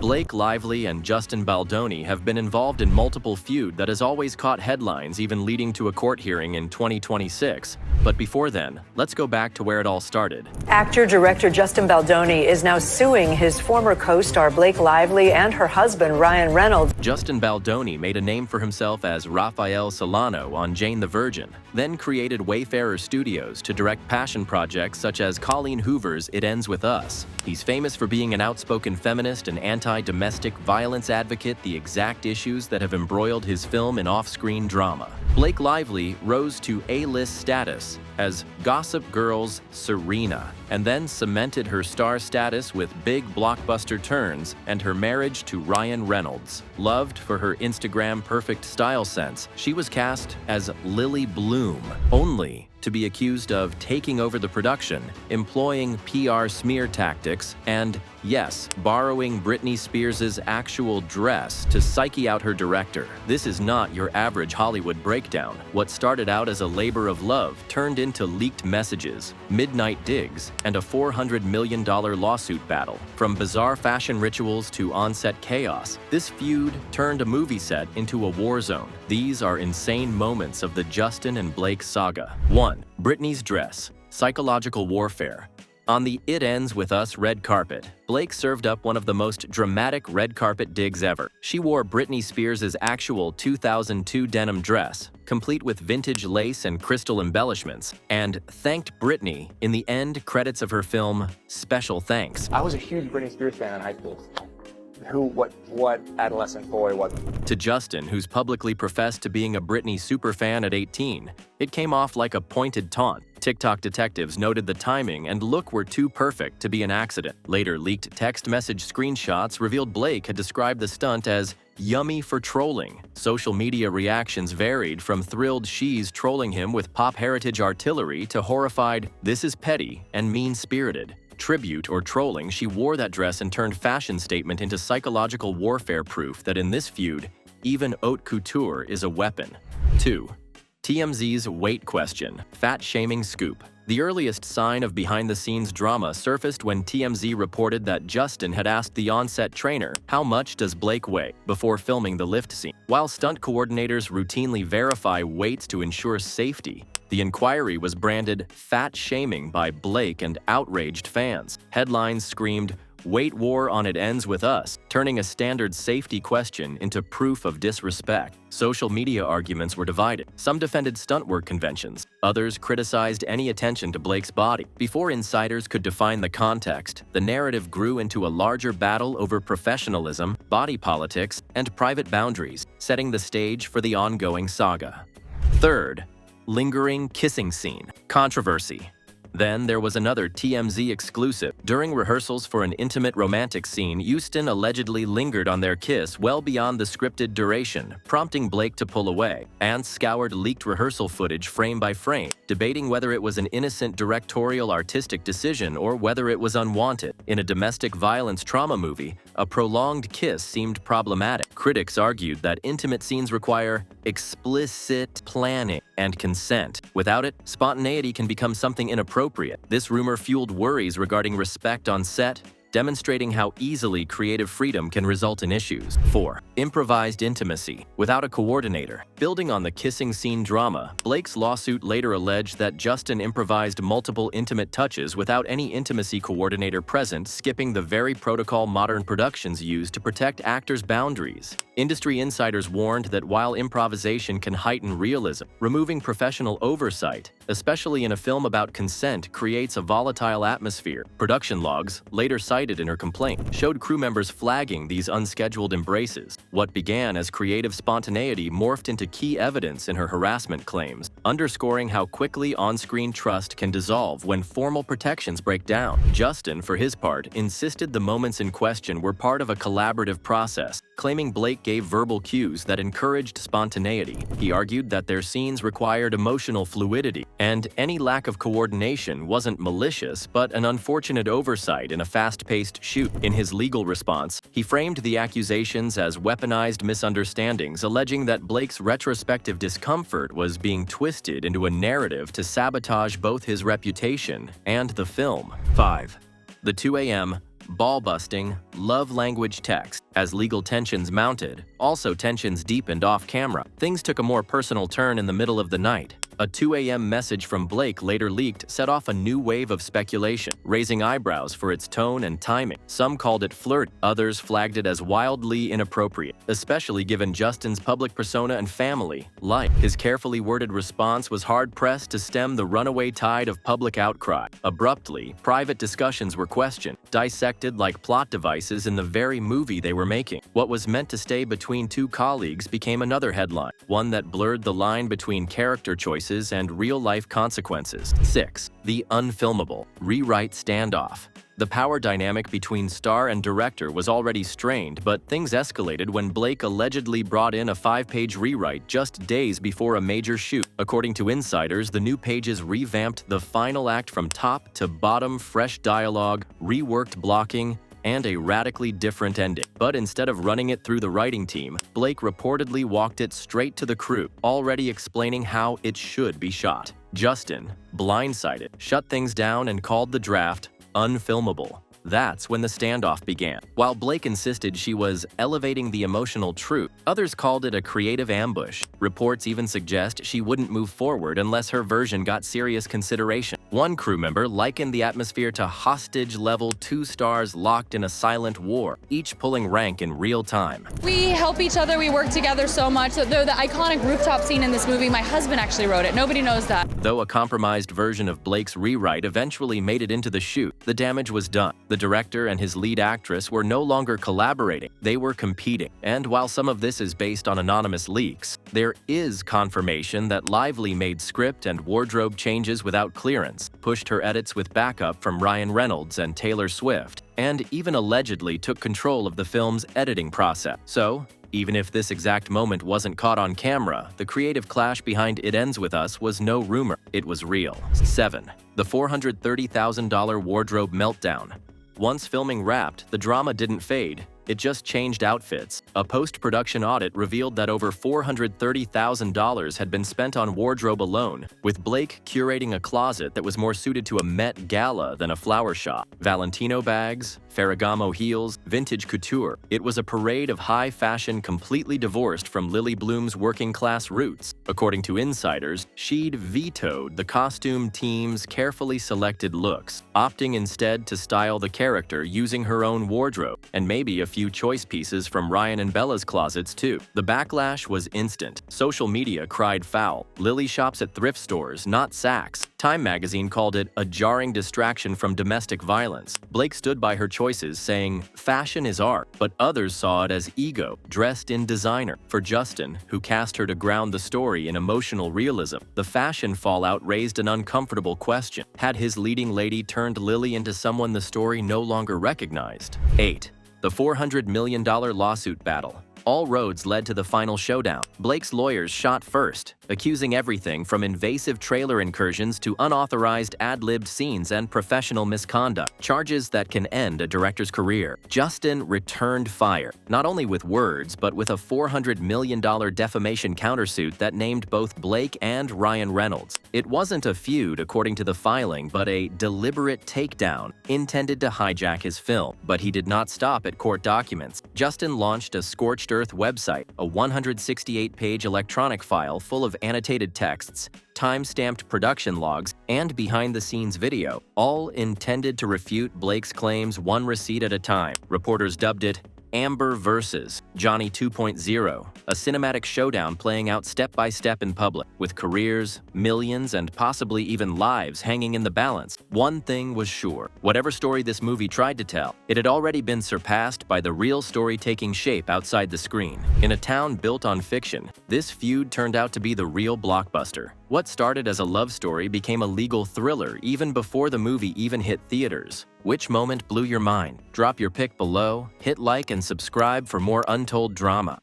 Blake Lively and Justin Baldoni have been involved in multiple feud that has always caught headlines, even leading to a court hearing in 2026. But before then, let's go back to where it all started. Actor-director Justin Baldoni is now suing his former co-star Blake Lively and her husband Ryan Reynolds. Justin Baldoni made a name for himself as Rafael Solano on Jane the Virgin, then created Wayfarer Studios to direct passion projects such as Colleen Hoover's It Ends With Us. He's famous for being an outspoken feminist and anti-domestic violence advocate, the exact issues that have embroiled his film and off-screen drama. Blake Lively rose to A-list status as Gossip Girl's Serena, and then cemented her star status with big blockbuster turns and her marriage to Ryan Reynolds. Loved for her Instagram perfect style sense, she was cast as Lily Bloom, only to be accused of taking over the production, employing PR smear tactics, and, yes, borrowing Britney Spears' actual dress to psyche out her director. This is not your average Hollywood breakdown. What started out as a labor of love turned into leaked messages, midnight digs, and a $400 million lawsuit battle. From bizarre fashion rituals to on-set chaos, this feud turned a movie set into a war zone. These are insane moments of the Justin and Blake saga. 1. Britney's dress. Psychological warfare. On the It Ends With Us red carpet, Blake served up one of the most dramatic red carpet digs ever. She wore Britney Spears' actual 2002 denim dress, complete with vintage lace and crystal embellishments, and thanked Britney in the end credits of her film, Special Thanks. I was a huge Britney Spears fan in high school. What adolescent boy wasn't? To Justin, who's publicly professed to being a Britney superfan at 18, it came off like a pointed taunt. TikTok detectives noted the timing and look were too perfect to be an accident. Later leaked text message screenshots revealed Blake had described the stunt as yummy for trolling. Social media reactions varied from thrilled she's trolling him with pop heritage artillery to horrified this is petty and mean-spirited. Tribute or trolling, she wore that dress and turned fashion statement into psychological warfare proof that in this feud, even haute couture is a weapon. 2. TMZ's weight question. Fat-shaming scoop. The earliest sign of behind-the-scenes drama surfaced when TMZ reported that Justin had asked the on-set trainer, "How much does Blake weigh?" before filming the lift scene. While stunt coordinators routinely verify weights to ensure safety, the inquiry was branded fat-shaming by Blake and outraged fans. Headlines screamed, "Weight war on It Ends With Us," turning a standard safety question into proof of disrespect. Social media arguments were divided. Some defended stunt work conventions. Others criticized any attention to Blake's body. Before insiders could define the context, the narrative grew into a larger battle over professionalism, body politics, and private boundaries, setting the stage for the ongoing saga. 3rd. Lingering kissing scene. Controversy. Then there was another TMZ exclusive. During rehearsals for an intimate romantic scene, Houston allegedly lingered on their kiss well beyond the scripted duration, prompting Blake to pull away. Ants scoured leaked rehearsal footage frame by frame, debating whether it was an innocent directorial artistic decision or whether it was unwanted. In a domestic violence trauma movie, a prolonged kiss seemed problematic. Critics argued that intimate scenes require explicit planning and consent. Without it, spontaneity can become something inappropriate. This rumor fueled worries regarding respect on set, demonstrating how easily creative freedom can result in issues. 4. Improvised intimacy. Without a coordinator. Building on the kissing scene drama, Blake's lawsuit later alleged that Justin improvised multiple intimate touches without any intimacy coordinator present, skipping the very protocol modern productions use to protect actors' boundaries. Industry insiders warned that while improvisation can heighten realism, removing professional oversight, especially in a film about consent, creates a volatile atmosphere. Production logs, later cited in her complaint, showed crew members flagging these unscheduled embraces. What began as creative spontaneity morphed into key evidence in her harassment claims, underscoring how quickly on-screen trust can dissolve when formal protections break down. Justin, for his part, insisted the moments in question were part of a collaborative process, claiming Blake gave verbal cues that encouraged spontaneity. He argued that their scenes required emotional fluidity, and any lack of coordination wasn't malicious but an unfortunate oversight in a fast-paced shoot. In his legal response, he framed the accusations as weaponized misunderstandings, alleging that Blake's retrospective discomfort was being twisted into a narrative to sabotage both his reputation and the film. 5. The 2 a.m. ball-busting, love language text. As legal tensions mounted, also tensions deepened off-camera. Things took a more personal turn in the middle of the night. A 2 a.m. message from Blake later leaked set off a new wave of speculation, raising eyebrows for its tone and timing. Some called it flirty, others flagged it as wildly inappropriate, especially given Justin's public persona and family life. His carefully worded response was hard-pressed to stem the runaway tide of public outcry. Abruptly, private discussions were questioned, dissected like plot devices in the very movie they were making. What was meant to stay between two colleagues became another headline, one that blurred the line between character choices and real-life consequences. 6. The unfilmable rewrite standoff. The power dynamic between star and director was already strained, but things escalated when Blake allegedly brought in a 5-page rewrite just days before a major shoot. According to insiders, the new pages revamped the final act from top to bottom, fresh dialogue, reworked blocking, and a radically different ending. But instead of running it through the writing team, Blake reportedly walked it straight to the crew, already explaining how it should be shot. Justin, blindsided, shut things down and called the draft unfilmable. That's when the standoff began. While Blake insisted she was elevating the emotional truth, others called it a creative ambush. Reports even suggest she wouldn't move forward unless her version got serious consideration. One crew member likened the atmosphere to hostage-level 2 stars locked in a silent war, each pulling rank in real time. We help each other, we work together so much. The iconic rooftop scene in this movie, my husband actually wrote it. Nobody knows that. Though a compromised version of Blake's rewrite eventually made it into the shoot, the damage was done. The director and his lead actress were no longer collaborating, they were competing. And while some of this is based on anonymous leaks, there is confirmation that Lively made script and wardrobe changes without clearance, pushed her edits with backup from Ryan Reynolds and Taylor Swift, and even allegedly took control of the film's editing process. So, even if this exact moment wasn't caught on camera, the creative clash behind It Ends With Us was no rumor, it was real. 7. The $430,000 wardrobe meltdown. Once filming wrapped, the drama didn't fade. It just changed outfits. A post-production audit revealed that over $430,000 had been spent on wardrobe alone, with Blake curating a closet that was more suited to a Met Gala than a flower shop. Valentino bags, Ferragamo heels, vintage couture. It was a parade of high fashion completely divorced from Lily Bloom's working-class roots. According to insiders, she'd vetoed the costume team's carefully selected looks, opting instead to style the character using her own wardrobe, and maybe a few choice pieces from Ryan and Bella's closets too. The backlash was instant. Social media cried foul. Lily shops at thrift stores, not Saks. Time magazine called it a jarring distraction from domestic violence. Blake stood by her choices, saying, "Fashion is art," but others saw it as ego, dressed in designer. For Justin, who cast her to ground the story in emotional realism, the fashion fallout raised an uncomfortable question. Had his leading lady turned Lily into someone the story no longer recognized? 8. The $400 million lawsuit battle. All roads led to the final showdown. Blake's lawyers shot first, accusing everything from invasive trailer incursions to unauthorized ad-libbed scenes and professional misconduct, charges that can end a director's career. Justin returned fire, not only with words, but with a $400 million defamation countersuit that named both Blake and Ryan Reynolds. It wasn't a feud, according to the filing, but a deliberate takedown intended to hijack his film. But he did not stop at court documents. Justin launched a scorched earth website, a 168-page electronic file full of annotated texts, time-stamped production logs, and behind-the-scenes video, all intended to refute Blake's claims one receipt at a time. Reporters dubbed it Amber vs. Johnny 2.0, a cinematic showdown playing out step-by-step in public, with careers, millions, and possibly even lives hanging in the balance. One thing was sure: whatever story this movie tried to tell, it had already been surpassed by the real story taking shape outside the screen. In a town built on fiction, this feud turned out to be the real blockbuster. What started as a love story became a legal thriller even before the movie even hit theaters. Which moment blew your mind? Drop your pick below, hit like and subscribe for more untold drama.